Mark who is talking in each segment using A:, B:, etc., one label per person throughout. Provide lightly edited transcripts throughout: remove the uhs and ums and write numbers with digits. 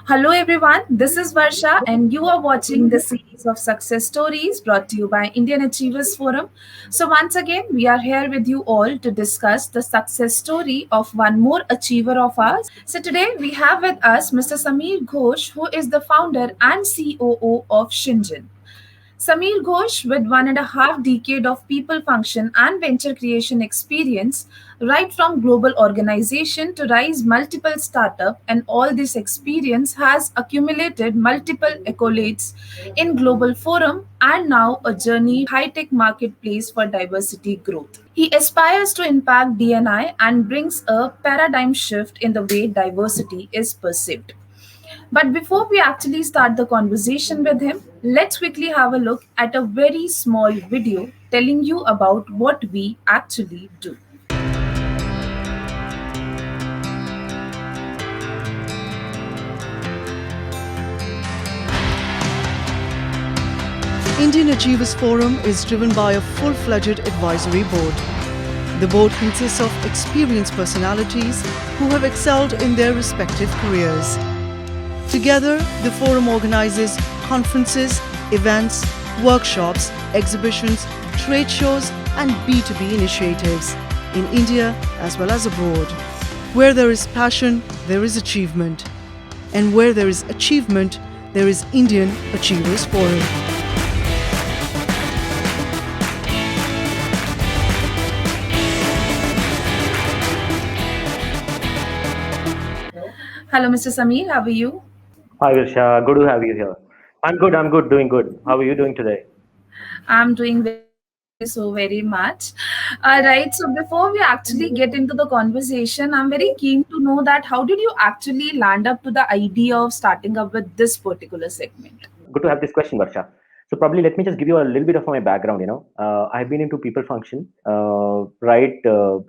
A: Hello, everyone. This is Varsha, and you are watching the series of success stories brought to you by Indian Achievers Forum. So, once again, we are here with you all to discuss the success story of one more achiever of ours. So, today we have with us Mr. Samir Ghosh, who is the founder and COO of Shinjin. Samir Ghosh, with 1.5 decade of people function and venture creation experience, right from global organization to rise multiple startup, and all this experience has accumulated multiple accolades in global forum and now a journey high-tech marketplace for diversity growth. He aspires to impact DNI and brings a paradigm shift in the way diversity is perceived. But before we actually start the conversation with him, let's quickly have a look at a very small video telling you about what we actually do.
B: Indian Achievers Forum is driven by a full-fledged advisory board. The board consists of experienced personalities who have excelled in their respective careers. Together, the forum organizes conferences, events, workshops, exhibitions, trade shows, and B2B initiatives in India as well as abroad. Where there is passion, there is achievement. And where there is achievement, there is Indian Achievers Forum.
A: Hello, Mr. Samir, how are you?
C: Hi, Virsha. Good to have you here. I'm good. I'm good. Doing good. How are you doing today?
A: I'm doing very much. All right, so before we actually get into the conversation, I'm very keen to know that how did you actually land up to the idea of starting up with this particular segment?
C: Good to have this question, Varsha. So probably let me just give you a little bit of my background. I've been into people function, right,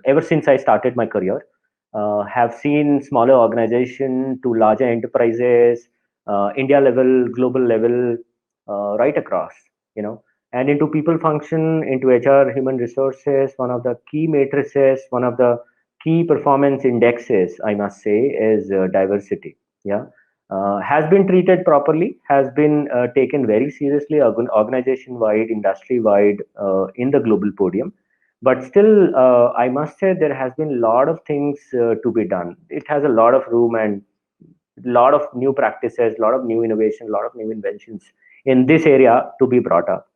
C: ever since I started my career. Have seen smaller organization to larger enterprises, India level, global level, right across. You know, and into people function, into HR, human resources. One of the key matrices, one of the key performance indexes, I must say, is diversity. Yeah, has been treated properly, has been taken very seriously, organization wide, industry wide, in the global podium. But still, I must say there has been a lot of things to be done. It has a lot of room and a lot of new practices, a lot of new innovation, a lot of new inventions in this area to be brought up.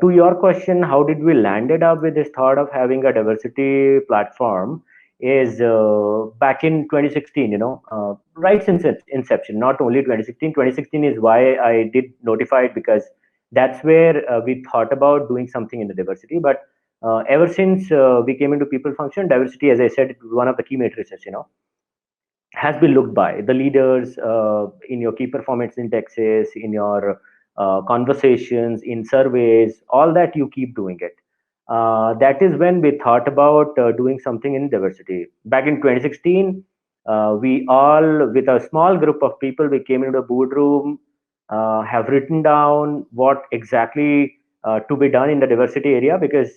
C: To your question, how did we landed up with this thought of having a diversity platform? Is back in 2016, right since its inception, not only 2016. 2016 is why I did notify it, because that's where we thought about doing something in the diversity. But ever since we came into people function, diversity, as I said, it was one of the key matrices, has been looked by the leaders in your key performance indexes, in your conversations, in surveys, all that you keep doing it. That is when we thought about doing something in diversity. Back in 2016, we all, with a small group of people, we came into the boardroom, have written down what exactly to be done in the diversity area, because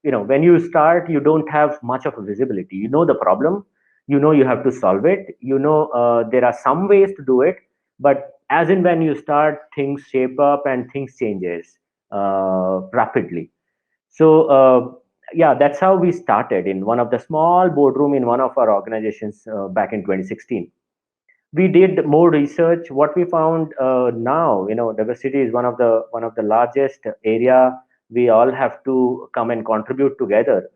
C: when you start, you don't have much of a visibility. You know the problem, you have to solve it, there are some ways to do it, but as in when you start, things shape up and things changes rapidly. So yeah, that's how we started in one of the small boardroom in one of our organizations back in 2016. We did more research. What we found, now, diversity is one of the largest area. We all have to come and contribute together,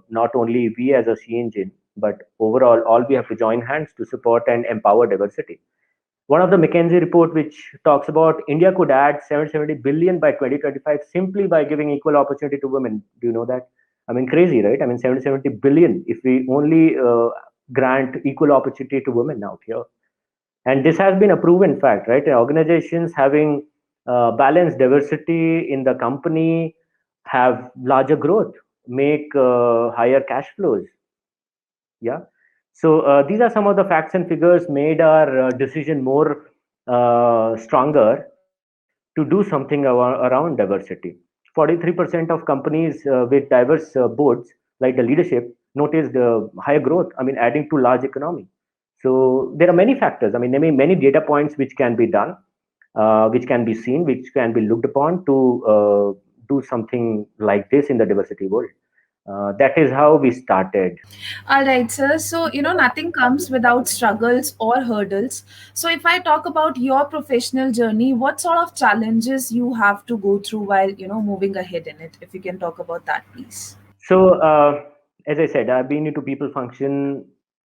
C: not only we as a C engine, but overall all we have to join hands to support and empower diversity. One of the McKinsey report, which talks about India could add 770 billion by 2025 simply by giving equal opportunity to women. Do you know that? I mean, crazy, right? I mean, 770 billion if we only grant equal opportunity to women out here. And this has been a proven fact, right? Organizations having balanced diversity in the company have larger growth, make higher cash flows. Yeah. So these are some of the facts and figures made our decision more stronger to do something around diversity. 43% of companies with diverse boards, like the leadership, noticed higher growth. I mean, adding to large economy. So there are many factors. I mean, there are many data points which can be done, which can be seen, which can be looked upon to do something like this in the diversity world. That is how we started.
A: All right, sir. So, nothing comes without struggles or hurdles. So, if I talk about your professional journey, what sort of challenges you have to go through while, moving ahead in it? If you can talk about that, please.
C: So, as I said, I've been into people function,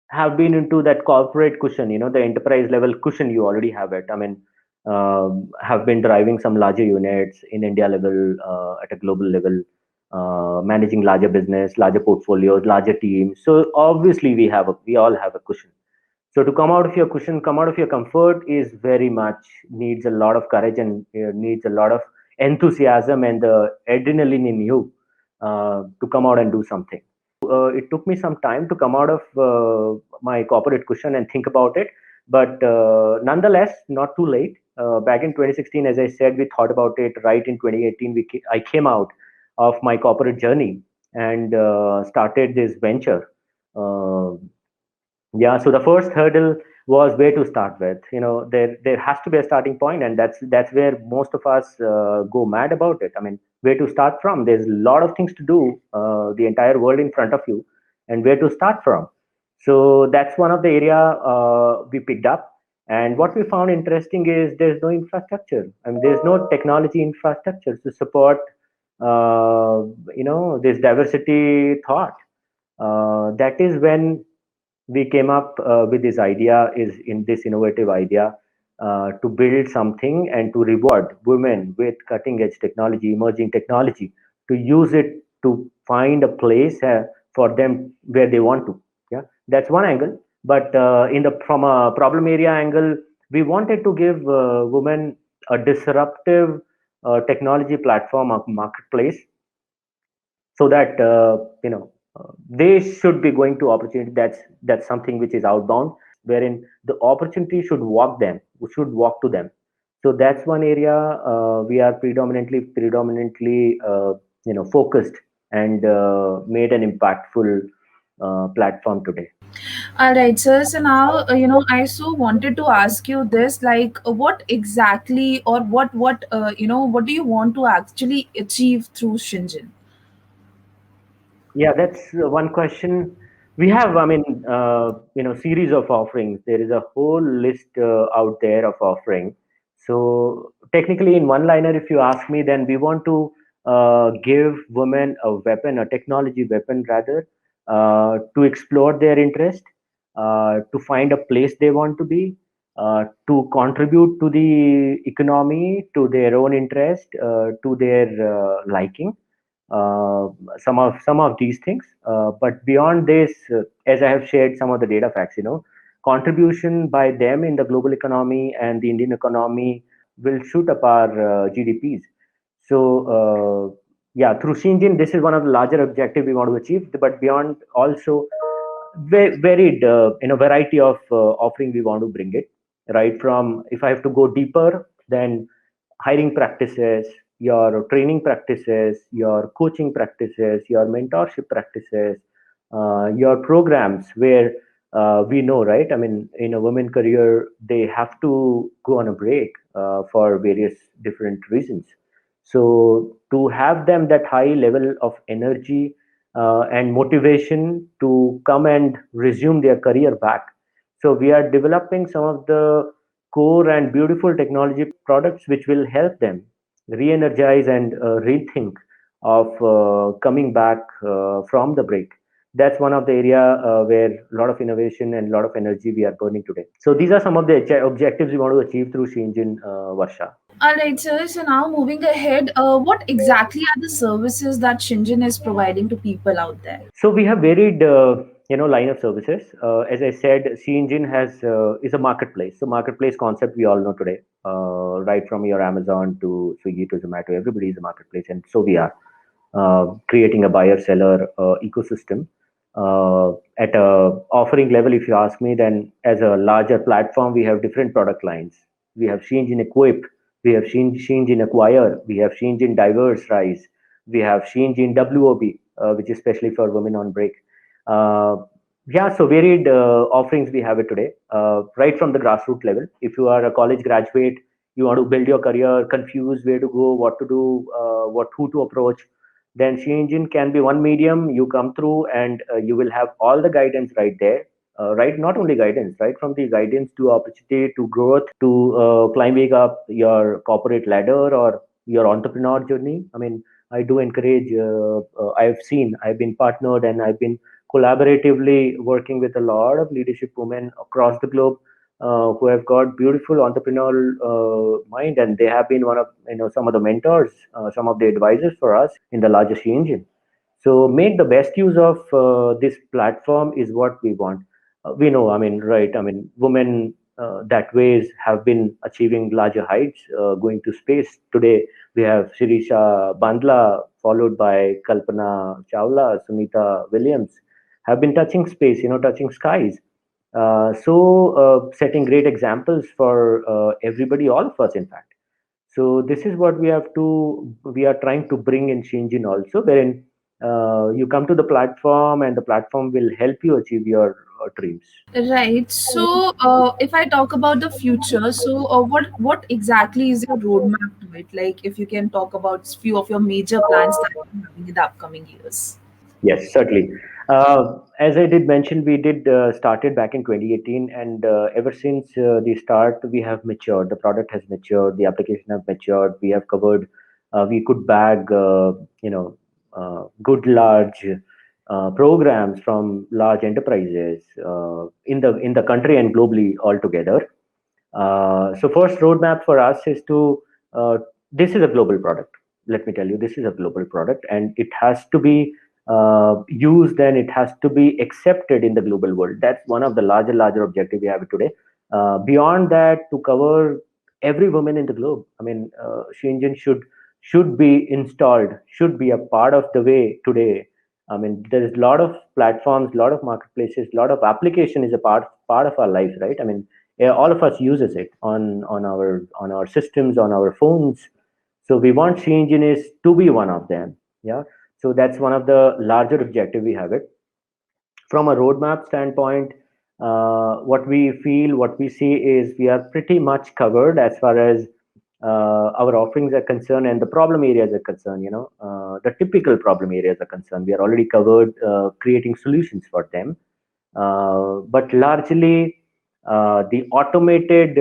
C: have been into that corporate cushion, the enterprise level cushion. You already have it. I mean, have been driving some larger units in India level, at a global level, managing larger business, larger portfolios, larger teams. So obviously, we all have a cushion. So to come out of your cushion, come out of your comfort is very much needs a lot of courage and needs a lot of enthusiasm and the adrenaline in you to come out and do something. It took me some time to come out of my corporate cushion and think about it, but nonetheless, not too late. Back in 2016, as I said, we thought about it. Right in 2018, I came out of my corporate journey and started this venture. Uh, yeah, so the first hurdle was where to start with. There has to be a starting point, and that's where most of us go mad about it. I mean, where to start from? There's a lot of things to do, the entire world in front of you, and where to start from. So that's one of the area we picked up. And what we found interesting is there's no infrastructure. I mean, there's no technology infrastructure to support, this diversity thought. That is when we came up with this idea, is in this innovative idea, to build something and to reward women with cutting edge technology, emerging technology, to use it to find a place for them where they want to. Yeah, that's one angle. But in the from a problem area angle, we wanted to give women a disruptive technology platform, a marketplace, so that they should be going to opportunity. That's something which is outbound, wherein the opportunity should walk to them. So that's one area we are predominantly focused and made an impactful platform today.
A: All right, sir. So now, I so wanted to ask you this, like, what exactly, or what do you want to actually achieve through Shinjin?
C: Yeah, that's one question. We have, I mean, series of offerings. There is a whole list out there of offering. So technically, in one liner, if you ask me, then we want to give women a weapon, a technology weapon rather, to explore their interest, to find a place they want to be, to contribute to the economy, to their own interest, to their liking, uh, some of these things. But beyond this, as I have shared some of the data facts, contribution by them in the global economy and the Indian economy will shoot up our GDPs. So yeah, through Shinjin, this is one of the larger objectives we want to achieve. But beyond, also varied, variety of offering we want to bring it. Right from, if I have to go deeper, then hiring practices, your training practices, your coaching practices, your mentorship practices, your programs where we know, right? I mean, in a women career, they have to go on a break for various different reasons. So to have them that high level of energy and motivation to come and resume their career back. So we are developing some of the core and beautiful technology products which will help them re-energize and rethink of coming back from the break. That's one of the area where a lot of innovation and a lot of energy we are burning today. So these are some of the objectives we want to achieve through Shinjin, Varsha.
A: All right, sir. So now moving ahead, what exactly are the services that Shinjin is providing to people out there?
C: So we have varied, line of services. As I said, C Engine has is a marketplace. So marketplace concept we all know today, right from your Amazon to Swiggy to Zomato. Everybody is a marketplace, and so we are creating a buyer-seller ecosystem. At a offering level, if you ask me, then as a larger platform, we have different product lines. We have Sheinjin Equip, we have Sheinjin Acquire, we have Sheinjin Diverse Rise, we have Sheinjin WOB, which is especially for women on break. Uh, Yeah, so varied offerings we have it today, right from the grassroots level. If you are a college graduate, you want to build your career, confused where to go, what to do, what who to approach, then She Engine can be one medium. You come through and you will have all the guidance right there. Right, not only guidance, right from the guidance to opportunity to growth to climbing up your corporate ladder or your entrepreneur journey. I mean, I do encourage. I've been partnered and I've been collaboratively working with a lot of leadership women across the globe who have got beautiful entrepreneurial mind, and they have been one of some of the mentors, some of the advisors for us in the larger She Engine. So make the best use of this platform is what we want. We know, I mean, right? I mean, women that ways have been achieving larger heights, going to space. Today we have Shirisha Bandla, followed by Kalpana Chawla, Sunita Williams, have been touching space, touching skies. Setting great examples for everybody, all of us, in fact. So this is what we are trying to bring in Shinjin also, wherein you come to the platform and the platform will help you achieve your dreams.
A: Right. So, if I talk about the future, so what exactly is your roadmap to it? Like, if you can talk about few of your major plans that you're having in the upcoming years.
C: Yes, certainly. As I did mention, we did started back in 2018, and ever since the start, we have matured. The product has matured. The application has matured. We have covered. We could bag, good large programs from large enterprises in the country and globally altogether. So first roadmap for us is to this is a global product. Let me tell you, this is a global product, and it has to be used and it has to be accepted in the global world. That's one of the larger objective we have today. Beyond that, to cover every woman in the globe. I mean, She Engine should be installed, should be a part of the way today. I mean, there is a lot of platforms, a lot of marketplaces, a lot of application is a part of our lives, right? I mean, yeah, all of us uses it on our systems, on our phones. So we want She Engine is to be one of them. Yeah. So that's one of the larger objective we have it. From a roadmap standpoint, what we feel, what we see is we are pretty much covered as far as our offerings are concerned and the problem areas are concerned. The typical problem areas are concerned. We are already covered, creating solutions for them. But largely, the automated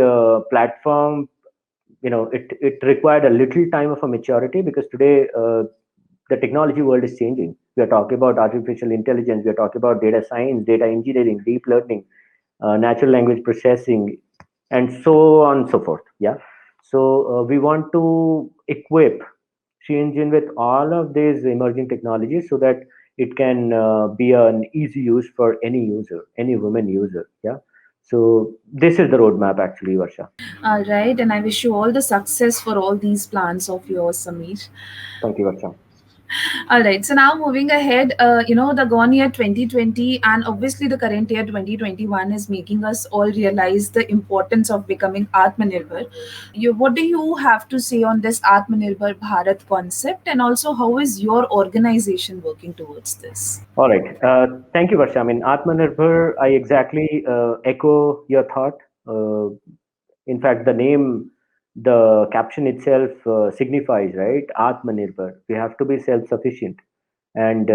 C: platform, it required a little time of a maturity because today the technology world is changing. We are talking about artificial intelligence. We are talking about data science, data engineering, deep learning, natural language processing, and so on and so forth. Yeah. So we want to equip She Engine with all of these emerging technologies so that it can be an easy use for any user, any woman user. Yeah. So this is the roadmap actually, Varsha.
A: All right, and I wish you all the success for all these plans of yours, Samir.
C: Thank you, Varsha.
A: All right. So now moving ahead, the gone year 2020 and obviously the current year 2021 is making us all realize the importance of becoming Atmanirbhar. What do you have to say on this Atmanirbhar Bharat concept, and also how is your organization working towards this?
C: All right. Thank you, Varsha. I mean, Atmanirbhar, I exactly echo your thought. Uh, in fact, the name, the caption itself signifies, right? Atmanirbhar. We have to be self-sufficient. And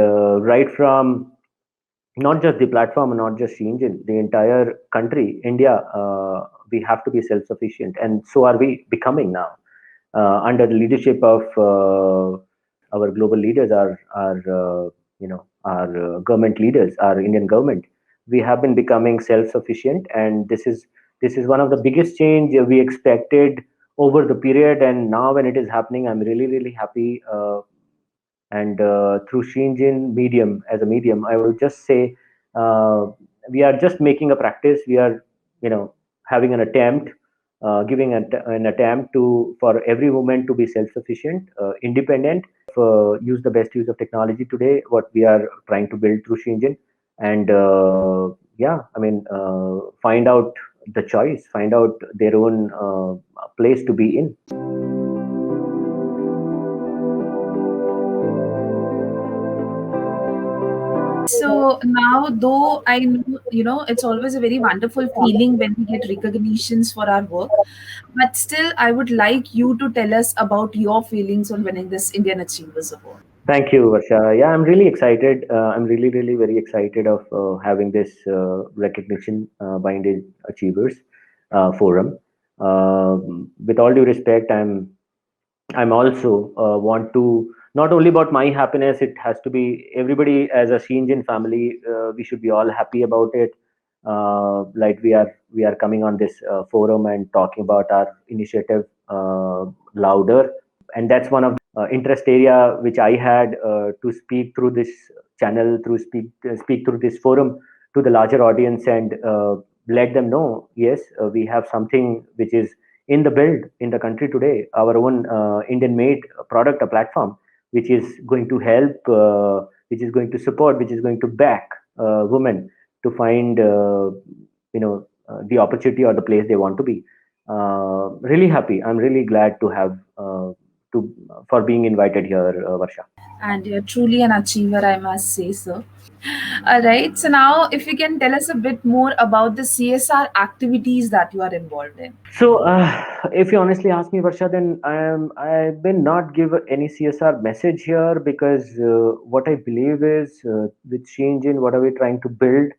C: right from not just the platform, not just the engine, the entire country, India, we have to be self-sufficient. And so are we becoming now under the leadership of our global leaders, our government leaders, our Indian government. We have been becoming self-sufficient, and this is one of the biggest change we expected over the period. And now, when it is happening, I'm really happy. And through Shinjin medium as a medium, I will just say uh, we are just making a practice. We are, having an attempt, giving an attempt to for every woman to be self-sufficient, independent, use the best use of technology today. What we are trying to build through Shinjin, and yeah, I mean, find out the choice, find out their own place to be in.
A: So now, though I know, it's always a very wonderful feeling when we get recognitions for our work, but still, I would like you to tell us about your feelings on winning this Indian Achievers Award.
C: Thank you, Varsha. Yeah, I'm really excited. I'm really, really very excited of having this recognition by Indian Achievers Forum. With all due respect, I'm also want to not only about my happiness. It has to be everybody as a Shinjin family. We should be all happy about it. Like we are coming on this forum and talking about our initiative louder, and that's one of the interest area which I had to speak through this channel, through speak through this forum to the larger audience and let them know. Yes, we have something which is in the build in the country today, our own Indian made product, a platform which is going to help, which is going to support, which is going to back women to find the opportunity or the place they want to be. Really happy. I'm really glad to have to for being invited here, Varsha.
A: And you're truly an achiever, I must say so. All right. So now, if you can tell us a bit more about the CSR activities that you are involved in.
C: So, if you honestly ask me, Varsha, then I've been not give any CSR message here because what I believe is with change in what are we trying to build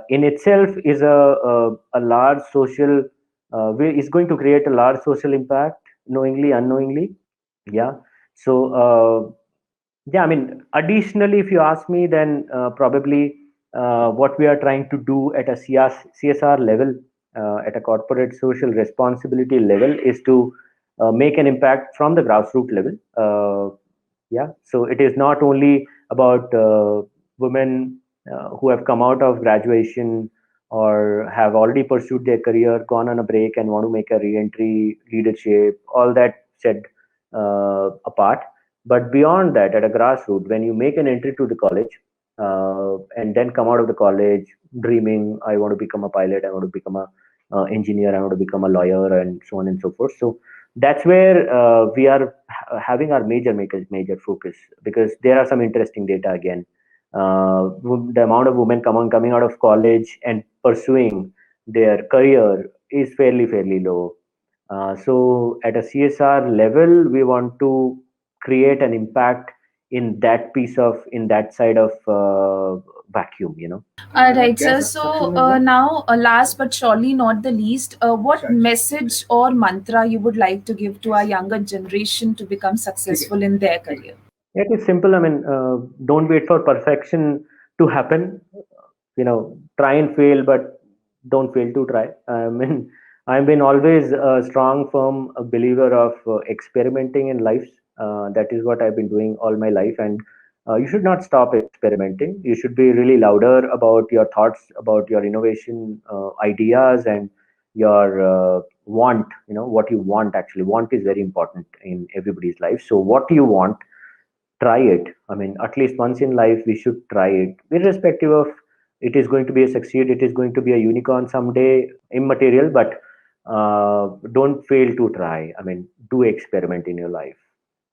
C: in itself is a large social is going to create a large social impact, knowingly, unknowingly. Yeah. So, yeah, I mean, additionally, if you ask me, then probably what we are trying to do at a CSR level, at a corporate social responsibility level, is to make an impact from the grassroots level. Yeah, so it is not only about women who have come out of graduation or have already pursued their career, gone on a break, and want to make a re-entry, leadership, all that said apart. But beyond that, at a grassroots, when you make an entry to the college and then come out of the college dreaming, I want to become a pilot, I want to become a engineer, I want to become a lawyer, and so on and so forth. So that's where we are having our major focus, because there are some interesting data again. The amount of women coming out of college and pursuing their career is fairly low. So at a CSR level, we want to create an impact in that side of vacuum.
A: All right, sir. So now, last but surely not the least, what message or mantra you would like to give to our younger generation to become successful in their career?
C: It is simple. I mean, don't wait for perfection to happen. Try and fail, but don't fail to try. I mean, I've been always a strong, firm believer of experimenting in life. That is what I've been doing all my life, and you should not stop experimenting. You should be really louder about your thoughts, about your innovation ideas, and your want. What you want actually. Want is very important in everybody's life. So, what do you want? Try it. I mean, at least once in life we should try it, irrespective of it is going to be a succeed, it is going to be a unicorn someday, immaterial, but don't fail to try. I mean, do experiment in your life.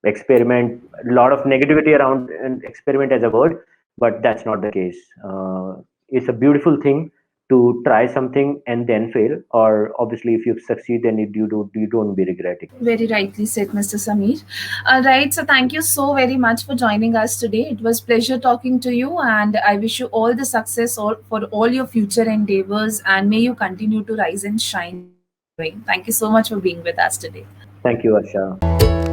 C: Experiment. A lot of negativity around and experiment as a word, but that's not the case. It's a beautiful thing to try something and then fail, or obviously if you succeed, then you don't be regretting.
A: Very rightly said, Mr. Sameer. All right, so thank you so very much for joining us today. It was pleasure talking to you, and I wish you all the success for all your future endeavors, and may you continue to rise and shine. Thank you so much for being with us today.
C: Thank you, Asha.